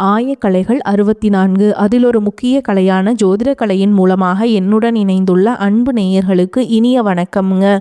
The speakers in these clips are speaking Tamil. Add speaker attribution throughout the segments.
Speaker 1: ஆயக்கலைகள் 64. அதில் ஒரு முக்கிய கலையான ஜோதிட கலையின் மூலமாக என்னுடன் இணைந்துள்ள அன்பு நேயர்களுக்கு இனிய வணக்கம்ங்க.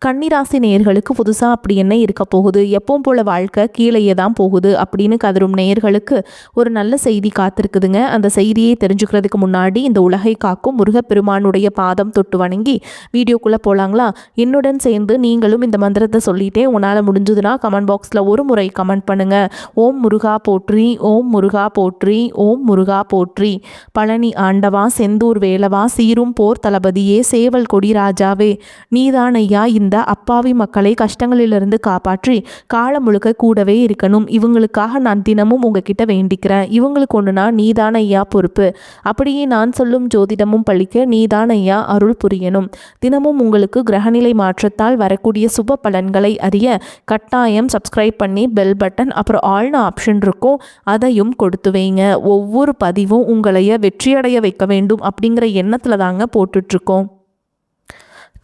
Speaker 1: கன்னிராசி நேயர்களுக்கு புதுசாக அப்படி என்ன இருக்க போகுது, எப்பவும் போல வாழ்க்கை கீழேயே தான் போகுது அப்படின்னு கதரும் நேயர்களுக்கு ஒரு நல்ல செய்தி காத்திருக்குதுங்க. அந்த செய்தியை தெரிஞ்சுக்கிறதுக்கு முன்னாடி இந்த உலகை காக்கும் முருகப்பெருமானுடைய பாதம் தொட்டு வணங்கி வீடியோக்குள்ளே போகலாங்களா? என்னுடன் சேர்ந்து நீங்களும் இந்த மந்திரத்தை சொல்லிட்டே உங்களால் முடிஞ்சதுன்னா கமெண்ட் பாக்ஸில் ஒரு முறை கமெண்ட் பண்ணுங்கள். ஓம் முருகா போற்றி, ஓம் முருகா போற்றி, ஓம் முருகா போற்றி. பழனி ஆண்டவா, செந்தூர் வேலவா, சீரும் போர் தளபதியே, சேவல் கொடி ராஜாவே, நீதான் ஐயா இந்த அப்பாவி மக்களை கஷ்டங்களிலிருந்து காப்பாற்றி காலம் முழுக்க கூடவே இருக்கணும். இவங்களுக்காக நான் தினமும் உங்ககிட்ட வேண்டிக்கிறேன். இவங்களுக்கு ஒன்றுனா நீதான் ஐயா பொறுப்பு. அப்படியே நான் சொல்லும் ஜோதிடமும் பழிக்க நீதான் ஐயா அருள் புரியணும். தினமும் உங்களுக்கு கிரகநிலை மாற்றத்தால் வரக்கூடிய சுப பலன்களை அறிய கட்டாயம் சப்ஸ்கிரைப் பண்ணி பெல் பட்டன் அப்புறம் ஆல்னு ஆப்ஷன் இருக்கும், அதையும் கொடுத்து வைங்க. ஒவ்வொரு பதிவும் உங்களைய வெற்றியடைய வைக்க வேண்டும் அப்படிங்கிற எண்ணத்தில் தாங்க போட்டுட்ருக்கோம்.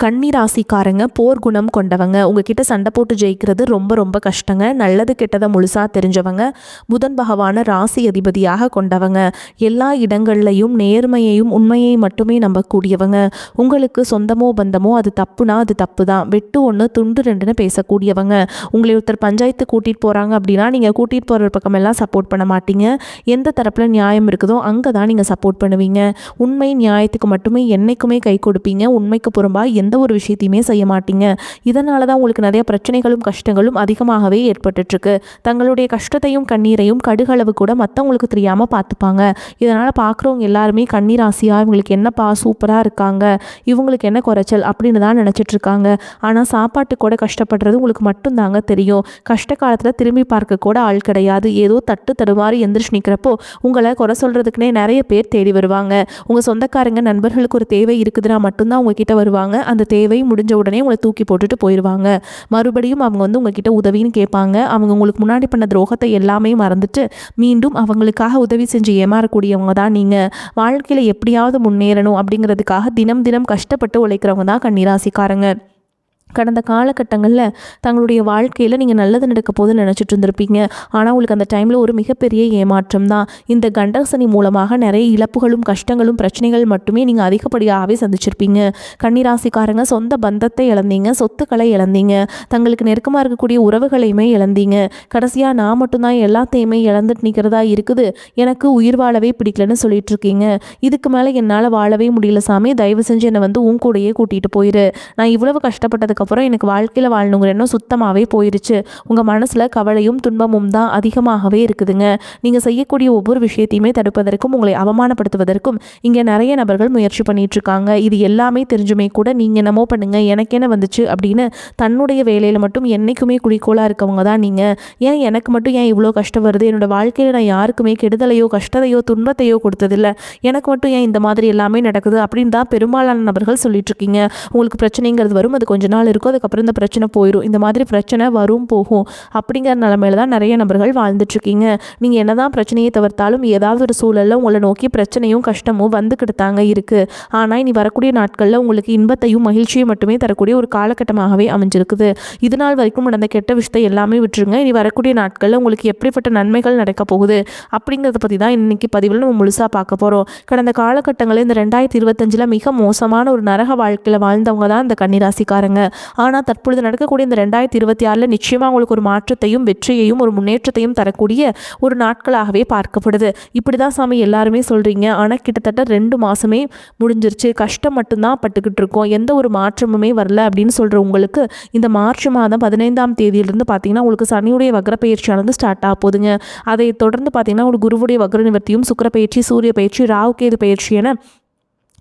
Speaker 1: கன்னிராசிக்காரங்க போர் குணம் கொண்டவங்க. உங்ககிட்ட சண்டை போட்டு ஜெயிக்கிறது ரொம்ப ரொம்ப கஷ்டங்க. நல்லது கெட்டதை முழுசாக தெரிஞ்சவங்க. புதன் பகவான ராசி அதிபதியாக கொண்டவங்க. எல்லா இடங்கள்லையும் நேர்மையையும் உண்மையை மட்டுமே நம்பக்கூடியவங்க. உங்களுக்கு சொந்தமோ பந்தமோ அது தப்புனா அது தப்பு தான், வெட்டு ஒன்று துண்டு ரெண்டுன்னு பேசக்கூடியவங்க. உங்களை ஒருத்தர் பஞ்சாயத்து கூட்டிகிட்டு போகிறாங்க அப்படின்னா நீங்கள் கூட்டிகிட்டு போகிற பக்கமெல்லாம் சப்போர்ட் பண்ண மாட்டீங்க. எந்த தரப்பில் நியாயம் இருக்குதோ அங்கே தான் நீங்கள் சப்போர்ட் பண்ணுவீங்க. உண்மை நியாயத்துக்கு மட்டுமே என்னைக்குமே கை கொடுப்பீங்க. உண்மைக்கு புறம்பாக எந்த ஒரு விஷயத்தையுமே செய்ய மாட்டீங்க. இதனால தான் உங்களுக்கு நிறைய பிரச்சனைகளும் கஷ்டங்களும் அதிகமாகவே ஏற்பட்டுருக்கு. தங்களுடைய கஷ்டத்தையும் கண்ணீரையும் கடுகளவு கூட மற்றவங்களுக்கு தெரியாமல் பார்த்துப்பாங்க. இதனால் பார்க்குறவங்க எல்லாருமே கன்னிராசியா இவங்களுக்கு என்னப்பா சூப்பராக இருக்காங்க, இவங்களுக்கு என்ன குறைச்சல் அப்படின்னு தான் நினச்சிட்டு இருக்காங்க. ஆனால் சாப்பாட்டு கூட கஷ்டப்படுறது உங்களுக்கு மட்டும்தாங்க தெரியும். கஷ்ட காலத்தில் திரும்பி பார்க்க கூட ஆள் கிடையாது. ஏதோ தட்டு தடுமாறி எந்திரிச்சு நிற்கிறப்போ உங்களை குறை சொல்கிறதுக்குனே நிறைய பேர் தேடி வருவாங்க. உங்கள் சொந்தக்காரங்க நண்பர்களுக்கு ஒரு தேவை இருக்குதுன்னா மட்டும்தான் உங்ககிட்ட வருவாங்க. அந்த தேவை முடிஞ்ச உடனே உங்களை தூக்கி போட்டுட்டு போயிடுவாங்க. மறுபடியும் அவங்க உங்ககிட்ட உதவின்னு கேட்பாங்க. அவங்க உங்களுக்கு முன்னாடி பண்ண துரோகத்தை எல்லாமே மறந்துட்டு மீண்டும் அவங்களுக்காக உதவி செஞ்சு ஏமாறக்கூடியவங்க தான் நீங்கள். வாழ்க்கையில் எப்படியாவது முன்னேறணும் அப்படிங்கிறதுக்காக தினம் தினம் கஷ்டப்பட்டு உழைக்கிறவங்க தான் கன்னிராசிக்காரங்க. கடந்த காலகட்டங்களில் தங்களுடைய வாழ்க்கையில் நீங்கள் நல்லது நடக்க போதுன்னு நினச்சிட்டு இருந்திருப்பீங்க. ஆனால் உங்களுக்கு அந்த டைமில் ஒரு மிகப்பெரிய ஏமாற்றம் தான். இந்த கண்டசனி மூலமாக நிறைய இழப்புகளும் கஷ்டங்களும் பிரச்சனைகள் மட்டுமே நீங்கள் அதிகப்படியாகவே சந்திச்சிருப்பீங்க. கன்னிராசிக்காரங்க சொந்த பந்தத்தை இழந்தீங்க, சொத்துக்களை இழந்தீங்க, தங்களுக்கு நெருக்கமாக இருக்கக்கூடிய உறவுகளையுமே இழந்தீங்க. கடைசியாக நான் மட்டும்தான் எல்லாத்தையுமே இழந்துட்டு நிற்கிறதா இருக்குது, எனக்கு உயிர் வாழவே பிடிக்கலன்னு சொல்லிட்டு இருக்கீங்க. இதுக்கு மேலே என்னால் வாழவே முடியல சாமி, தயவு செஞ்சு என்னை உன் கூடையே கூட்டிகிட்டு போயிரு. நான் இவ்வளவு கஷ்டப்பட்டதுக்கு அப்புறம் எனக்கு வாழ்க்கையில் வாழணுங்கிற எண்ணம் சுத்தமாகவே போயிடுச்சு. உங்கள் மனசில் கவலையும் துன்பமும் தான் அதிகமாகவே இருக்குதுங்க. நீங்கள் செய்யக்கூடிய ஒவ்வொரு விஷயத்தையுமே தடுப்பதற்கும் உங்களை அவமானப்படுத்துவதற்கும் இங்கே நிறைய நபர்கள் முயற்சி பண்ணிட்டு இருக்காங்க. இது எல்லாமே தெரிஞ்சுமே கூட நீங்கள் என்னமோ பண்ணுங்க, எனக்கு என்ன வந்துச்சு அப்படின்னு தன்னுடைய வேலையில் மட்டும் என்றைக்குமே குறிக்கோளாக இருக்கவங்க தான் நீங்கள். ஏன் எனக்கு மட்டும் ஏன் இவ்வளோ கஷ்டம் வருது, என்னோட வாழ்க்கையில் நான் யாருக்குமே கெடுதலையோ கஷ்டத்தையோ துன்பத்தையோ கொடுத்ததில்லை, எனக்கு மட்டும் ஏன் இந்த மாதிரி எல்லாமே நடக்குது அப்படின்னு தான் பெரும்பாலான நபர்கள் சொல்லிட்டு இருக்கீங்க. உங்களுக்கு பிரச்சனைங்கிறது வரும், அது கொஞ்ச நாள் இருக்கும், அதுக்கப்புறம் இந்த பிரச்சனை போயிடும். இந்த மாதிரி பிரச்சனை வரும் போகும் அப்படிங்கிற நிலைமையில தான் நிறைய நபர்கள் வாழ்ந்துட்டுருக்கீங்க. நீங்கள் என்னதான் பிரச்சனையை தவிர்த்தாலும் ஏதாவது ஒரு சூழலில் உங்களை நோக்கி பிரச்சனையும் கஷ்டமும் வந்துக்கிட்டு தாங்க இருக்குது. ஆனால் இனி வரக்கூடிய நாட்களில் உங்களுக்கு இன்பத்தையும் மகிழ்ச்சியும் மட்டுமே தரக்கூடிய ஒரு காலகட்டமாகவே அமைஞ்சிருக்குது. இது நாள் வரைக்கும் நடந்த கெட்ட விஷயத்தை எல்லாமே விட்டுருங்க. இனி வரக்கூடிய நாட்களில் உங்களுக்கு எப்படிப்பட்ட நன்மைகள் நடக்க போகுது அப்படிங்கிறத பற்றி தான் இன்னைக்கு பதிவில் நம்ம முழுசாக பார்க்க போகிறோம். கடந்த காலகட்டங்களில் இந்த 2025 மிக மோசமான ஒரு நரக வாழ்க்கையில் வாழ்ந்தவங்க தான் இந்த கன்னிராசிக்காரங்க. ஆனால் தற்பொழுது நடக்கக்கூடிய இந்த 2026 நிச்சயமாக உங்களுக்கு ஒரு மாற்றத்தையும் வெற்றியையும் ஒரு முன்னேற்றத்தையும் தரக்கூடிய ஒரு நாட்களாகவே பார்க்கப்படுது. இப்படி தான் சாமி எல்லாருமே சொல்கிறீங்க. ஆனால் கிட்டத்தட்ட 2 மாதமே முடிஞ்சிருச்சு, கஷ்டம் மட்டும்தான் பட்டுக்கிட்டு இருக்கோம், எந்த ஒரு மாற்றமுமே வரல அப்படின்னு சொல்கிற உங்களுக்கு இந்த மார்ச் மாதம் 15ஆம் தேதியிலிருந்து பார்த்தீங்கன்னா உங்களுக்கு சனியுடைய வக்ர பயிற்சியானது ஸ்டார்ட் ஆக போகுதுங்க. அதை தொடர்ந்து பார்த்தீங்கன்னா உங்களுக்கு குருவுடைய வக்ர நிவர்த்தியும், சுக்கிர பயிற்சி, சூரிய பயிற்சி, ராகு கேது பயிற்சி என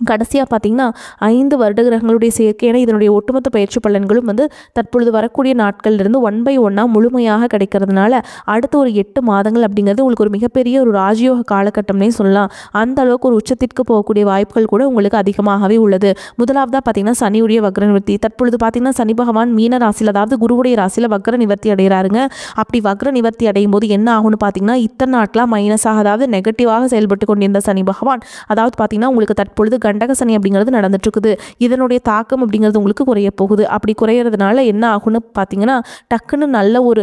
Speaker 1: கடைசியாக பார்த்தீங்கன்னா 5 வருட கிரகங்களுடைய சேர்க்கையான இதனுடைய ஒட்டுமொத்த பயிற்சி பலன்களும் தற்பொழுது வரக்கூடிய நாட்கள்லேருந்து 1 by 1 முழுமையாக கிடைக்கிறதுனால அடுத்த ஒரு 8 மாதங்கள் அப்படிங்கிறது உங்களுக்கு ஒரு மிகப்பெரிய ஒரு ராஜயோக காலகட்டம்னே சொல்லலாம். அந்த அளவுக்கு ஒரு உச்சத்திற்கு போகக்கூடிய வாய்ப்புகள் கூட உங்களுக்கு அதிகமாகவே உள்ளது. முதலாவதாக பார்த்தீங்கன்னா சனியுடைய வக்ர நிவர்த்தி. தற்பொழுது பார்த்தீங்கன்னா சனி பகவான் மீன ராசியில், அதாவது குருவுடைய ராசியில் வக்ர நிவர்த்தி அடைகிறாருங்க. அப்படி வக்ர நிவர்த்தி அடையும் போது என்ன ஆகும்னு பார்த்தீங்கன்னா இத்தனை நாட்களாக மைனஸாக, அதாவது நெகட்டிவாக செயல்பட்டு கொண்டிருந்த சனி பகவான், அதாவது பார்த்தீங்கன்னா உங்களுக்கு தற்பொழுது கண்டக சனி அப்படிங்கிறது நடந்துட்டு இருக்குது. இதனுடைய தாக்கம் அப்படிங்கிறது உங்களுக்கு குறைய போகுது. அப்படி குறையிறதுனால என்ன ஆகும்னு பார்த்தீங்கன்னா டக்குன்னு நல்ல ஒரு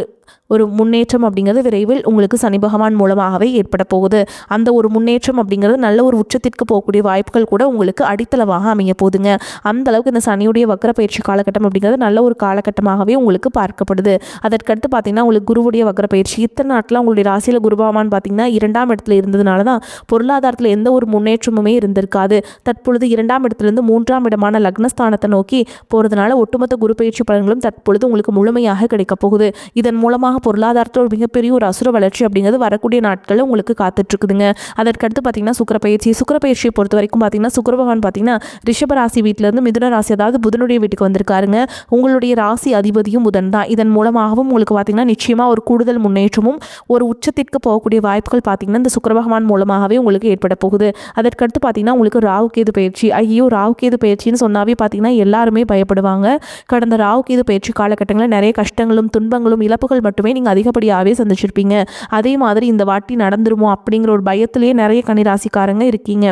Speaker 1: ஒரு முன்னேற்றம் அப்படிங்கிறது விரைவில் உங்களுக்கு சனி பகவான் மூலமாகவே ஏற்பட போகுது. அந்த ஒரு முன்னேற்றம் அப்படிங்கிறது நல்ல ஒரு உச்சத்திற்கு போகக்கூடிய வாய்ப்புகள் கூட உங்களுக்கு அடித்தளமாக அமைய போகுதுங்க. அந்த அளவுக்கு இந்த சனியுடைய வக்ர பயிற்சி காலகட்டம் அப்படிங்கிறது நல்ல ஒரு காலகட்டமாகவே உங்களுக்கு பார்க்கப்படுது. அதற்கடுத்து பார்த்தீங்கன்னா உங்களுக்கு குருவுடைய வக்ர பயிற்சி இத்தனை நாட்டில் உங்களுடைய ராசியில் குரு பகவான் பார்த்தீங்கன்னா 2ஆம் இடத்துல இருந்ததுனால தான் பொருளாதாரத்தில் எந்த ஒரு முன்னேற்றமுமே இருந்திருக்காது. தற்பொழுது 2ஆம் இடத்துலேருந்து 3ஆம் இடமான லக்னஸ்தானத்தை நோக்கி போகிறதுனால ஒட்டுமொத்த குரு பயிற்சி பலன்களும் தற்பொழுது உங்களுக்கு முழுமையாக கிடைக்க போகுது. இதன் மூலமாக பொருளாதாரத்தில் ஒரு மிகப்பெரிய ஒரு அசுர வளர்ச்சி அப்படிங்கிறது வரக்கூடிய நாட்களில் உங்களுக்கு காத்துட்ருக்குதுங்க. அதற்கடுத்து பார்த்தீங்கன்னா சுக்கிரப்பயிற்சியை பொறுத்த வரைக்கும் பார்த்தீங்கன்னா சுக்கிர பகவான் பார்த்தீங்கன்னா ரிஷப ராசி வீட்டிலேருந்து மிதுன ராசி அதாவது புதனுடைய வீட்டுக்கு வந்திருக்காருங்க. உங்களுடைய ராசி அதிபதியும் புதன் தான். இதன் மூலமாகவும் உங்களுக்கு பார்த்தீங்கன்னா நிச்சயமாக ஒரு கூடுதல் முன்னேற்றமும் ஒரு உச்சத்திற்கு போகக்கூடிய வாய்ப்புகள் பார்த்தீங்கன்னா இந்த சுக்கிர பகவான் மூலமாகவே உங்களுக்கு ஏற்பட போகுது. அதற்கடுத்து பார்த்தீங்கன்னா உங்களுக்கு ராகு கேது பயிற்சி. ஐயோ, ராகு கேது பயிற்சின்னு சொன்னாவே பார்த்தீங்கன்னா எல்லாருமே பயப்படுவாங்க. கடந்த ராகு கேது பயிற்சி காலகட்டங்களில் நிறைய கஷ்டங்களும் துன்பங்களும் இழப்புகள் மட்டுமே நீங்கள் அதிகப்படியாகவே சந்திச்சிருப்பீங்க. அதே மாதிரி இந்த வாட்டி நடந்துருமோ அப்படிங்கிற ஒரு பயத்திலேயே நிறைய கன்னிராசிக்காரங்க இருக்கீங்க.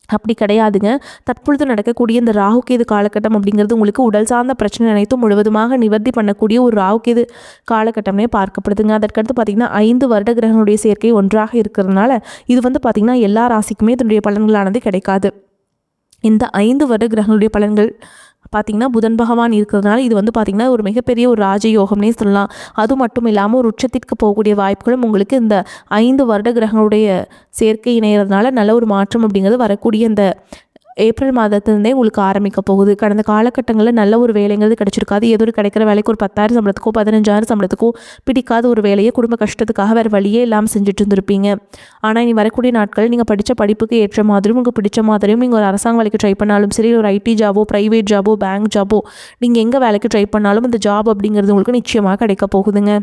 Speaker 1: அப்படி கிடையாதுங்க. தற்பொழுது நடக்கக்கூடிய இந்த ராகுகேது காலகட்டம் அப்படிங்கிறது உங்களுக்கு உடல் சார்ந்த பிரச்சனை அனைத்தும் முழுவதுமாக நிவர்த்தி பண்ணக்கூடிய ஒரு ராகுகேது காலகட்டமே பார்க்கப்படுதுங்க. அதற்கடுத்து பார்த்திங்கன்னா 5 வருட கிரகங்களுடைய சேர்க்கை ஒன்றாக இருக்கிறதுனால இது பார்த்திங்கன்னா எல்லா ராசிக்குமே இதனுடைய பலன்களானது கிடைக்காது. இந்த 5 வருட கிரகங்களுடைய பலன்கள் பார்த்திங்கன்னா புதன் பகவான் இருக்கிறதுனால இது பார்த்திங்கன்னா ஒரு மிகப்பெரிய ஒரு ராஜயோகம்னே சொல்லலாம். அது மட்டும் இல்லாமல் ஒரு உச்சத்திற்கு போகக்கூடிய வாய்ப்புகளும் உங்களுக்கு இந்த 5 வருட கிரகங்களுடைய சேர்க்கை இணைகிறதுனால நல்ல ஒரு மாற்றம் அப்படிங்கிறது வரக்கூடிய இந்த ஏப்ரல் மாதத்துலேருந்தே உங்களுக்கு ஆரம்பிக்க போகுது. கடந்த காலகட்டங்களில் நல்ல ஒரு வேலைங்கிறது கிடச்சிருக்காது. ஏதோ ஒரு கிடைக்கிற வேலைக்கு ஒரு 10,000 சம்பளத்துக்கோ 15,000 சம்பளத்துக்கோ பிடிக்காத ஒரு வேலையை குடும்ப கஷ்டத்துக்காக வேறு வழியே இல்லாமல் செஞ்சுட்டு இருந்திருப்பீங்க. ஆனால் இனி வரக்கூடிய நாட்கள் நீங்கள் படித்த படிப்புக்கு ஏற்ற மாதிரியும் உங்களுக்கு பிடிச்ச மாதிரியும் நீங்கள் ஒரு அரசாங்க வேலைக்கு ட்ரை பண்ணாலும் சரி, ஒரு ஐடி ஜாபோ ப்ரைவேட் ஜாபோ பேங்க் ஜாபோ நீங்கள் எங்கே வேலைக்கு ட்ரை பண்ணாலும் இந்த ஜாப் அப்படிங்கிறது உங்களுக்கு நிச்சயமாக கிடைக்க போகுதுங்க.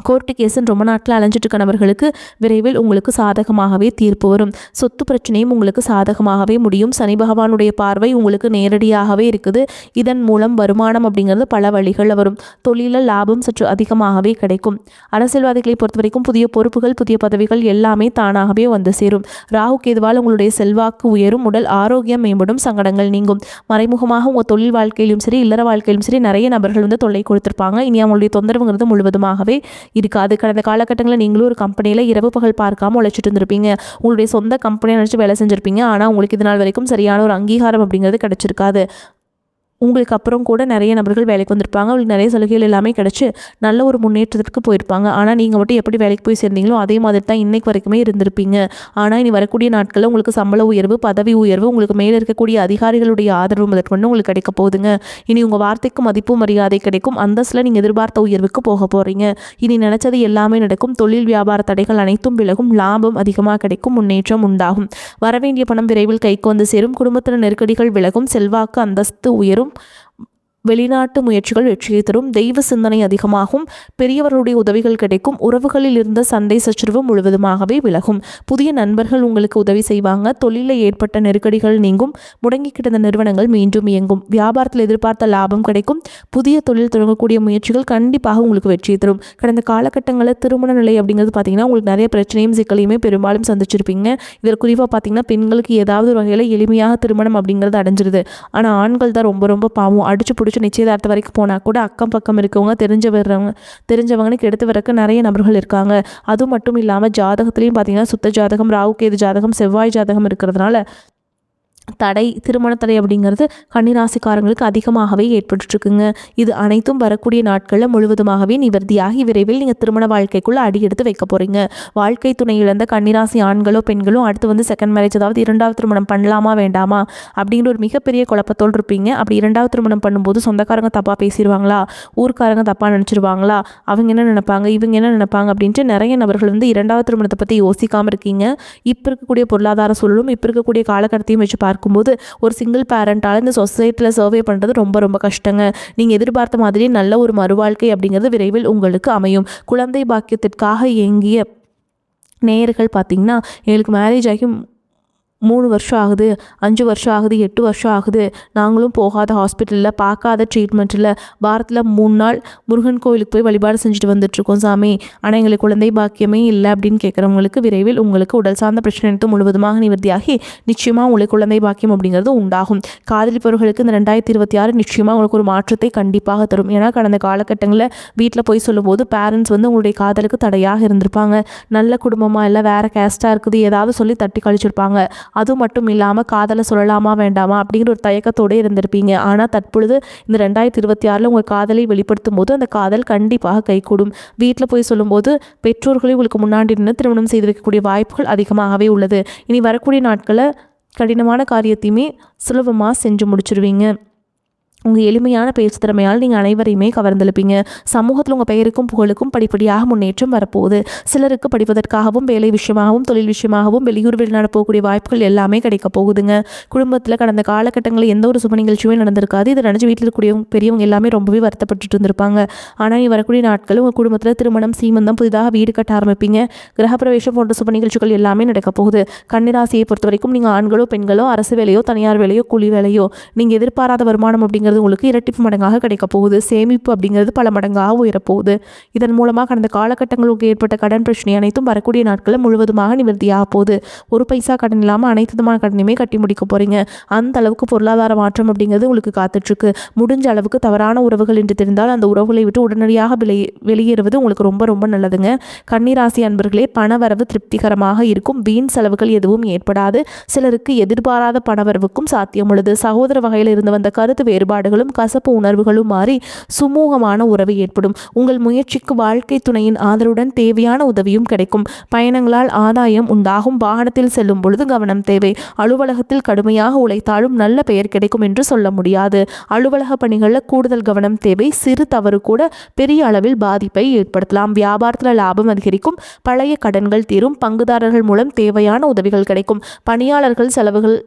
Speaker 1: கோர்ட்டு கேஸுன்னு ரொம்ப நாட்டில் அலைஞ்சிட்டு இருக்க நபர்களுக்கு விரைவில் உங்களுக்கு சாதகமாகவே தீர்ப்பு வரும். சொத்து பிரச்சனையும் உங்களுக்கு சாதகமாகவே முடியும். சனி பகவானுடைய பார்வை உங்களுக்கு நேரடியாகவே இருக்குது. இதன் மூலம் வருமானம் அப்படிங்கிறது பல வழிகளில் வரும். தொழிலில் லாபம் சற்று அதிகமாகவே கிடைக்கும். அரசியல்வாதிகளை பொறுத்த வரைக்கும் புதிய பொறுப்புகள் புதிய பதவிகள் எல்லாமே தானாகவே வந்து சேரும். ராகு கேதுவால் உங்களுடைய செல்வாக்கு உயரும். உடல் ஆரோக்கியம் மேம்படும். சங்கடங்கள் நீங்கும். மறைமுகமாக உங்கள் தொழில் வாழ்க்கையிலும் சரி இல்லற வாழ்க்கையிலும் சரி நிறைய நபர்கள் தொல்லை கொடுத்துருப்பாங்க. இனி அவங்களுடைய தொந்தரவுங்கிறது முழுவதுமாகவே இருக்காது. கடந்த காலகட்டங்களில் நீங்களும் ஒரு கம்பெனியில் இரவு பகல் பார்க்காம உழைச்சிட்டு இருந்திருப்பீங்க. உங்களுடைய சொந்த கம்பெனியை நினச்சி வேலை செஞ்சுருப்பீங்க. ஆனால் உங்களுக்கு இது நாள் வரைக்கும் சரியான ஒரு அங்கீகாரம் அப்படிங்கிறது கிடச்சிருக்காது. உங்களுக்கு அப்புறம் கூட நிறைய நபர்கள் வேலைக்கு வந்திருப்பாங்க. அவங்களுக்கு நிறைய சலுகைகள் எல்லாமே கிடச்சி நல்ல ஒரு முன்னேற்றத்திற்கு போயிருப்பாங்க. ஆனால் நீங்கள் மட்டும் எப்படி வேலைக்கு போய் சேர்ந்தீங்களோ அதே மாதிரி தான் இன்றைக்கு வரைக்குமே இருந்திருப்பீங்க. ஆனால் இனி வரக்கூடிய நாட்களில் உங்களுக்கு சம்பள உயர்வு பதவி உயர்வு உங்களுக்கு மேலே இருக்கக்கூடிய அதிகாரிகளுடைய ஆதரவு முதற்கொண்டு உங்களுக்கு கிடைக்க போகுதுங்க. இனி உங்கள் வார்த்தைக்கு மதிப்பு மரியாதை கிடைக்கும். அந்தஸ்தில் நீங்கள் எதிர்பார்த்த உயர்வுக்கு போக போகிறீங்க. இனி நினச்சது எல்லாமே நடக்கும். தொழில் வியாபார தடைகள் அனைத்தும் விலகும். லாபம் அதிகமாக கிடைக்கும். முன்னேற்றம் உண்டாகும். வரவேண்டிய பணம் விரைவில் கைக்கு வந்து சேரும். குடும்பத்தில் நெருக்கடிகள் விலகும். செல்வாக்கு அந்தஸ்து உயரும். வெளிநாட்டு முயற்சிகள் வெற்றியை தரும். தெய்வ சிந்தனை அதிகமாகும். பெரியவர்களுடைய உதவிகள் கிடைக்கும். உறவுகளில் இருந்த சண்டை சச்சரவு முழுவதுமாகவே விலகும். புதிய நண்பர்கள் உங்களுக்கு உதவி செய்வாங்க. தொழிலில் ஏற்பட்ட நெருக்கடிகள் நீங்கும். முடங்கி கிடந்த நிறுவனங்கள் மீண்டும் இயங்கும். வியாபாரத்தில் எதிர்பார்த்த லாபம் கிடைக்கும். புதிய தொழில் தொடங்கக்கூடிய முயற்சிகள் கண்டிப்பாக உங்களுக்கு வெற்றியை தரும். கடந்த காலகட்டங்களில் திருமண நிலை அப்படிங்கிறது பார்த்தீங்கன்னா உங்களுக்கு நிறைய பிரச்சனையும் சிக்கலையுமே பெரும்பாலும் சந்திச்சிருப்பீங்க. இதில் குறிப்பாக பார்த்தீங்கன்னா பெண்களுக்கு ஏதாவது ஒரு வகையில் எளிமையாக திருமணம் அப்படிங்கிறது அடைஞ்சிருது. ஆனால் ஆண்கள் தான் ரொம்ப ரொம்ப பாவம். அடிச்சு பிடிச்சி நிச்சயதார்த்தம் வரைக்கும் போனால் கூட அக்கம் பக்கம் இருக்கவங்க தெரிஞ்சவங்கன்னு எடுத்து வரக்க நிறைய நபர்கள் இருக்காங்க. அது மட்டும் இல்லாமல் ஜாதகத்துலேயும் பார்த்தீங்கன்னா சுத்த ஜாதகம் ராகு கேது ஜாதகம் செவ்வாய் ஜாதகம் இருக்கிறதுனால திருமண தடை அப்படிங்கிறது கன்னிராசிக்காரங்களுக்கு அதிகமாகவே ஏற்பட்டுருக்குங்க. இது அனைத்தும் வரக்கூடிய நாட்களில் முழுவதுமாகவே நிவர்த்தியாகி விரைவில் நீங்கள் திருமண வாழ்க்கைக்குள்ளே அடி எடுத்து வைக்க போகிறீங்க. வாழ்க்கை துணை இழந்த கன்னிராசி ஆண்களோ பெண்களோ அடுத்து செகண்ட் மேரேஜ் அதாவது 2வது திருமணம் பண்ணலாமா வேண்டாமா அப்படிங்கிற ஒரு மிகப்பெரிய குழப்பத்தோடு இருப்பீங்க. அப்படி 2வது திருமணம் பண்ணும்போது சொந்தக்காரங்க தப்பாக பேசிடுவாங்களா, ஊர்க்காரங்க தப்பாக நினச்சிருவாங்களா, அவங்க என்ன நினைப்பாங்க இவங்க என்ன நினைப்பாங்க அப்படின்ட்டு நிறைய நபர்கள் 2வது திருமணத்தை பற்றி யோசிக்காமல் இருக்கீங்க. இப்போ இருக்கக்கூடிய பொருளாதார சூழலும் இப்போ இருக்கக்கூடிய காலகட்டத்தையும் வச்சு பார்க்கும்போது ஒரு சிங்கிள் பேரண்டால் இந்த சொசைட்டியில் சர்வே பண்ணுறது ரொம்ப ரொம்ப கஷ்டங்க. நீங்கள் எதிர்பார்த்த மாதிரியே நல்ல ஒரு மறுவாழ்க்கை அப்படிங்கிறது விரைவில் உங்களுக்கு அமையும். குழந்தை பாக்கியத்திற்காக இயங்கிய நேயர்கள் பார்த்தீங்கன்னா எங்களுக்கு மேரேஜ் ஆகி 3 வருஷம் ஆகுது, 5 வருஷம் ஆகுது, 8 வருஷம் ஆகுது, நாங்களும் போகாத ஹாஸ்பிட்டலில் பார்க்காத ட்ரீட்மெண்ட்டில் வாரத்தில் 3 நாள் முருகன் கோவிலுக்கு போய் வழிபாடு செஞ்சுட்டு வந்துட்டுருக்கோம் சாமி, ஆனால் எங்களுக்கு குழந்தை பாக்கியமே இல்லை அப்படின்னு கேட்குறவங்களுக்கு விரைவில் உங்களுக்கு உடல் சார்ந்த பிரச்சனை எடுத்து முழுவதுமாக நிவர்த்தியாகி நிச்சயமாக உங்களுக்கு குழந்தை பாக்கியம் அப்படிங்கிறது உண்டாகும். காதலிப்பவர்களுக்கு இந்த 2026 நிச்சயமாக உங்களுக்கு ஒரு மாற்றத்தை கண்டிப்பாக தரும். ஏன்னா கடந்த காலகட்டங்களில் வீட்டில் போய் சொல்லும்போது பேரண்ட்ஸ் உங்களுடைய காதலுக்கு தடையாக இருந்திருப்பாங்க. நல்ல குடும்பமாக இல்லை வேறு கேஸ்ட்டாக இருக்குது ஏதாவது சொல்லி தட்டி கழிச்சிருப்பாங்க. அது மட்டும் இல்லாமல் காதலை சொல்லலாமா வேண்டாமா அப்படிங்கிற ஒரு தயக்கத்தோடு இருந்திருப்பீங்க. ஆனால் தற்பொழுது இந்த 2026 உங்கள் காதலை வெளிப்படுத்தும் போது அந்த காதல் கண்டிப்பாக கைகூடும். வீட்டில் போய் சொல்லும்போது பெற்றோர்களை உங்களுக்கு முன்னாடி நின்று திருமணம் செய்து வைக்கக்கூடிய வாய்ப்புகள் அதிகமாகவே உள்ளது. இனி வரக்கூடிய நாட்களில் கடினமான காரியத்தையுமே சுலபமாக செஞ்சு முடிச்சிருவீங்க. உங்கள் எளிமையான பேச்சு திறமையால் நீங்கள் அனைவரையுமே கவர்ந்தெழுப்பீங்க. சமூகத்தில் உங்கள் பெயருக்கும் புகழுக்கும் படிப்படியாக முன்னேற்றம் வரப்போகுது. சிலருக்கு படிப்பதற்காகவும் வேலை விஷயமாகவும் தொழில் விஷயமாகவும் வெளியூர் வெளிநாடு போகக்கூடிய வாய்ப்புகள் எல்லாமே கிடைக்க போகுதுங்க. குடும்பத்தில் கடந்த காலகட்டங்களில் எந்த ஒரு சுப நிகழ்ச்சியுமே நடந்திருக்காது. இதை நினச்சி வீட்டில் இருக்கக்கூடிய பெரியவங்க எல்லாமே ரொம்பவே வருத்தப்பட்டு இருந்திருப்பாங்க. ஆனால் நீ வரக்கூடிய நாட்கள் உங்கள் குடும்பத்தில் திருமணம் சீமந்தம் புதிதாக வீடு கட்ட ஆரம்பிப்பீங்க. கிரகப்பிரவேசம் போன்ற சுப நிகழ்ச்சிகள் எல்லாமே நடக்க போகுது. கன்னிராசியை பொறுத்த வரைக்கும் நீங்கள் ஆண்களோ பெண்களோ அரசு வேலையோ தனியார் வேலையோ கூலி வேலையோ நீங்கள் எதிர்பாராத வருமானம் அப்படிங்கிறது உங்களுக்கு இரட்டிப்பு மடங்காக கிடைக்க போகுது. சேமிப்பு அப்படிங்கிறது பல மடங்காக உயரப்போகுது. இதன் மூலமாக கடந்த காலகட்டங்களுக்கு ஏற்பட்ட கடன் பிரச்சனை அனைத்தும் வரக்கூடிய நாட்களில் முழுவதுமாக நிவர்த்தியாக போகுது. ஒரு பைசா கடன் இல்லாமல் அனைத்து விதமான கடனையுமே கட்டி முடிக்க போறீங்க. அந்த அளவுக்கு பொருளாதார மாற்றம் அப்படிங்கிறது உங்களுக்கு காத்துட்ருக்கு. முடிஞ்ச அளவுக்கு தவறான உறவுகள் என்று தெரிந்தால் அந்த உறவுகளை விட்டு உடனடியாக வெளியேறுவது உங்களுக்கு ரொம்ப ரொம்ப நல்லதுங்க. கன்னிராசி அன்பர்களே, பணவரவு திருப்திகரமாக இருக்கும். வீண் செலவுகள் எதுவும் ஏற்படாது. சிலருக்கு எதிர்பாராத பணவரவுக்கும் சாத்தியம் உள்ளது. சகோதர வகையில் இருந்து வந்த கருத்து வேறுபாடுகளும் கசப்பு உணர்வுகளும் மாறி சுமூகமான உறவு ஏற்படும். உங்கள் முயற்சிக்கு வாழ்க்கை துணையின் ஆதரவுடன் தேவையான உதவியும் கிடைக்கும். பயணங்களால் ஆதாயம் உண்டாகும். வாகனத்தில் செல்லும் பொழுது கவனம் தேவை. அலுவலகத்தில் கடுமையாக உழைத்தாலும் நல்ல பெயர் கிடைக்கும் என்று சொல்ல முடியாது. அலுவலக பணிகளில் கூடுதல் கவனம் தேவை. சிறு தவறு கூட பெரிய அளவில் பாதிப்பை ஏற்படுத்தலாம். வியாபாரத்தில் லாபம் அதிகரிக்கும். பழைய கடன்கள் தீரும். பங்குதாரர்கள் மூலம் தேவையான உதவிகள் கிடைக்கும். பணியாளர்கள் செலவுகள்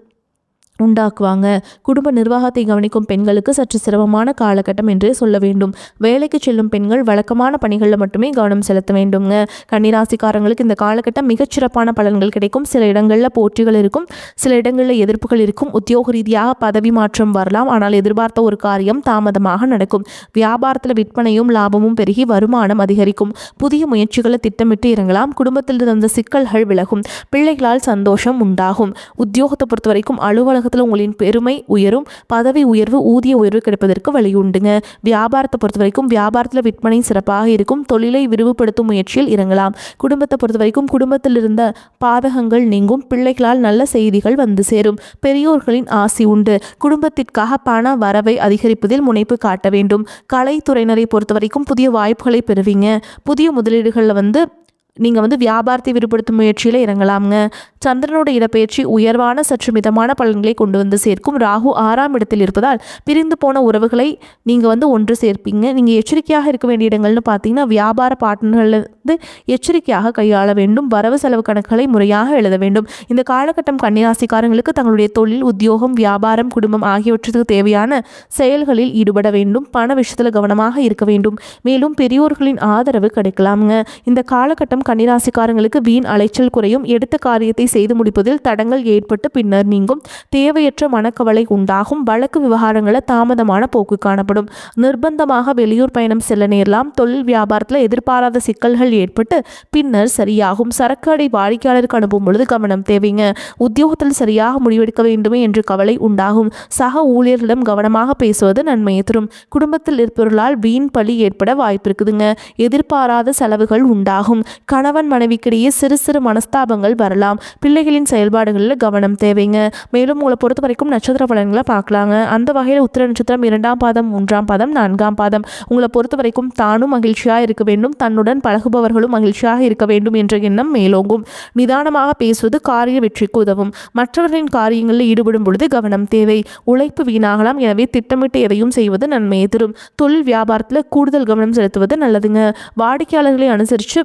Speaker 1: உண்டாக்குவாங்க. குடும்ப நிர்வாகத்தை கவனிக்கும் பெண்களுக்கு சற்று சிரமமான காலகட்டம் என்றே சொல்ல வேண்டும். வேலைக்கு செல்லும் பெண்கள் வழக்கமான பணிகளில் மட்டுமே கவனம் செலுத்த வேண்டுங்க. கன்னிராசிக்காரங்களுக்கு இந்த காலகட்டம் மிகச்சிறப்பான பலன்கள் கிடைக்கும். சில இடங்களில் போட்டிகள் இருக்கும், சில இடங்களில் எதிர்ப்புகள் இருக்கும். உத்தியோக ரீதியாக பதவி மாற்றம் வரலாம். ஆனால் எதிர்பார்த்த ஒரு காரியம் தாமதமாக நடக்கும். வியாபாரத்தில் விற்பனையும் லாபமும் பெருகி வருமானம் அதிகரிக்கும். புதிய முயற்சிகளை திட்டமிட்டு இறங்கலாம். குடும்பத்தில் இருந்த சிக்கல்கள் விலகும். பிள்ளைகளால் சந்தோஷம் உண்டாகும். உத்தியோகத்தை பொறுத்த வரைக்கும் அலுவலக உங்களின் பெருமை உயரும். பதவி உயர்வு ஊதிய உயர்வு கிடைப்பதற்கு வழி உண்டுங்க. வியாபாரத்தை பொறுத்த வரைக்கும் வியாபாரத்தில் விற்பனை சிறப்பாக இருக்கும். தொழிலை விரிவுபடுத்தும் முயற்சியில் இறங்கலாம். குடும்பத்தை பொறுத்த வரைக்கும் குடும்பத்தில் இருந்த பாதகங்கள் நீங்கும். பிள்ளைகளால் நல்ல செய்திகள் வந்து சேரும். பெரியோர்களின் ஆசி உண்டு. குடும்பத்திற்காக பண வரவை அதிகரிப்பதில் முனைப்பு காட்ட வேண்டும். கலைத்துறையினரை பொறுத்த வரைக்கும் புதிய வாய்ப்புகளை பெறுவீங்க. புதிய முதலீடுகளில் நீங்கள் வியாபாரத்தை விரிவுபடுத்தும் முயற்சியில் இறங்கலாம்ங்க. சந்திரனோட இடப்பெயர்ச்சி உயர்வான சற்று மிதமான பலன்களை கொண்டு வந்து சேர்க்கும். ராகு 6ஆம் இடத்தில் இருப்பதால் பிரிந்து போன உறவுகளை நீங்கள் ஒன்று சேர்ப்பீங்க. நீங்கள் எச்சரிக்கையாக இருக்க வேண்டிய இடங்கள்னு பார்த்தீங்கன்னா வியாபார பார்ட்னர்லேருந்து எச்சரிக்கையாக கையாள வேண்டும். வரவு செலவு கணக்குகளை முறையாக எழுத வேண்டும். இந்த காலகட்டம் கன்னிராசிக்காரங்களுக்கு தங்களுடைய தொழில், உத்தியோகம், வியாபாரம், குடும்பம் ஆகியவற்றுக்கு தேவையான செயல்களில் ஈடுபட வேண்டும். பண விஷயத்தில் கவனமாக இருக்க வேண்டும். மேலும் பெரியோர்களின் ஆதரவு கிடைக்கலாம்ங்க. இந்த காலகட்டம் கன்னிராசிக்காரங்களுக்கு வீண் அலைச்சல் குறையும். எடுத்த காரியத்தை செய்து முடிப்பதில் தடங்கள் ஏற்பட்டு பின்னர் நீங்கும். தேவையற்ற மனக்கவலை உண்டாகும். வழக்கு விவகாரங்களில் தாமதமான போக்கு காணப்படும். நிர்பந்தமாக வெளியூர் பயணம் செல்ல நேரலாம். தொழில் வியாபாரத்தில் எதிர்பாராத சிக்கல்கள் ஏற்பட்டு பின்னர் சரியாகும். சரக்கு அடை வாடிக்கையாளருக்கு அனுப்பும் பொழுது கவனம் தேவைங்க. உத்தியோகத்தில் சரியாக முடிவெடுக்க வேண்டுமே என்று கவலை உண்டாகும். சக ஊழியர்களிடம் கவனமாக பேசுவது நன்மையை தரும். குடும்பத்தில் இருப்பவர்களால் வீண் பழி ஏற்பட வாய்ப்பு இருக்குதுங்க. எதிர்பாராத செலவுகள் உண்டாகும். கணவன் மனைவிக்கிடையே சிறு சிறு மனஸ்தாபங்கள் வரலாம். பிள்ளைகளின் செயல்பாடுகளில் கவனம் தேவைங்க. மேலும் உங்களை பொறுத்த வரைக்கும் நட்சத்திர பலன்களை பார்க்கலாங்க. அந்த வகையில் உத்திர நட்சத்திரம் 2ஆம் பாதம், 3ஆம் பாதம், 4ஆம் பாதம் உங்களை பொறுத்த வரைக்கும் தானும் மகிழ்ச்சியாக இருக்க வேண்டும், தன்னுடன் பழகுபவர்களும் மகிழ்ச்சியாக இருக்க வேண்டும் என்ற எண்ணம் மேலோங்கும். நிதானமாக பேசுவது காரிய வெற்றிக்கு உதவும். மற்றவர்களின் காரியங்களில் ஈடுபடும் பொழுது கவனம் தேவை. உழைப்பு வீணாகலாம். எனவே திட்டமிட்டு எதையும் செய்வது நன்மையை தரும். தொழில் வியாபாரத்தில் கூடுதல் கவனம் செலுத்துவது நல்லதுங்க. வாடிக்கையாளர்களை அனுசரித்து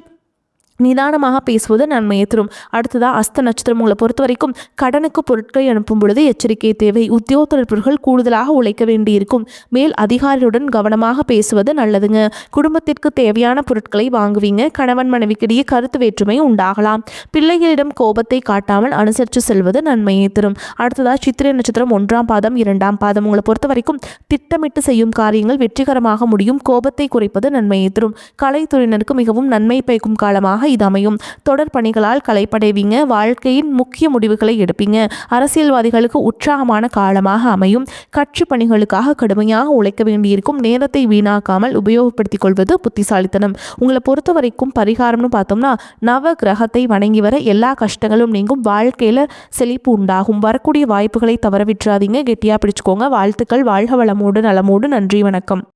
Speaker 1: நிதானமாக பேசுவது நன்மையை தரும். அடுத்ததாக அஸ்த நட்சத்திரம் உங்களை பொறுத்த வரைக்கும் கடனுக்கு பொருட்களை அனுப்பும் பொழுது எச்சரிக்கை தேவை. உத்தியோகத்தர்கள் கூடுதலாக உழைக்க வேண்டியிருக்கும். மேல் அதிகாரியுடன் கவனமாக பேசுவது நல்லதுங்க. குடும்பத்திற்கு தேவையான பொருட்களை வாங்குவீங்க. கணவன் மனைவிக்கிடையே கருத்து வேற்றுமை உண்டாகலாம். பிள்ளைகளிடம் கோபத்தை காட்டாமல் அனுசரித்து செல்வது நன்மையை தரும். அடுத்ததாக சித்திரை நட்சத்திரம் 1ஆம் பாதம் 2ஆம் பாதம் உங்களை பொறுத்த வரைக்கும் திட்டமிட்டு செய்யும் காரியங்கள் வெற்றிகரமாக முடியும். கோபத்தை குறைப்பது நன்மையை தரும். கலைத்துறையினருக்கு மிகவும் நன்மை பயக்கும் காலமாக இது அமையும். தொடர் பணிகளால் களைப்படைவீங்க. வாழ்க்கையின் முக்கிய முடிவுகளை எடுப்பீங்க. அரசியல்வாதிகளுக்கு உற்சாகமான காலமாக அமையும். கட்சி பணிகளுக்காக கடுமையாக உழைக்க வேண்டியிருக்கும். நேரத்தை வீணாக்காமல் உபயோகப்படுத்திக் கொள்வது புத்திசாலித்தனம். உங்களை பொறுத்த வரைக்கும் பரிகாரம்னு பார்த்தோம்னா நவ கிரகத்தை வணங்கி வர எல்லா கஷ்டங்களும் நீங்கும். வாழ்க்கையில் செழிப்பு உண்டாகும். வரக்கூடிய வாய்ப்புகளை தவற விட்டுறாதீங்க. கெட்டியாக பிடிச்சுக்கோங்க. வாழ்த்துக்கள். வாழ்க வளமோடு நலமோடு. நன்றி, வணக்கம்.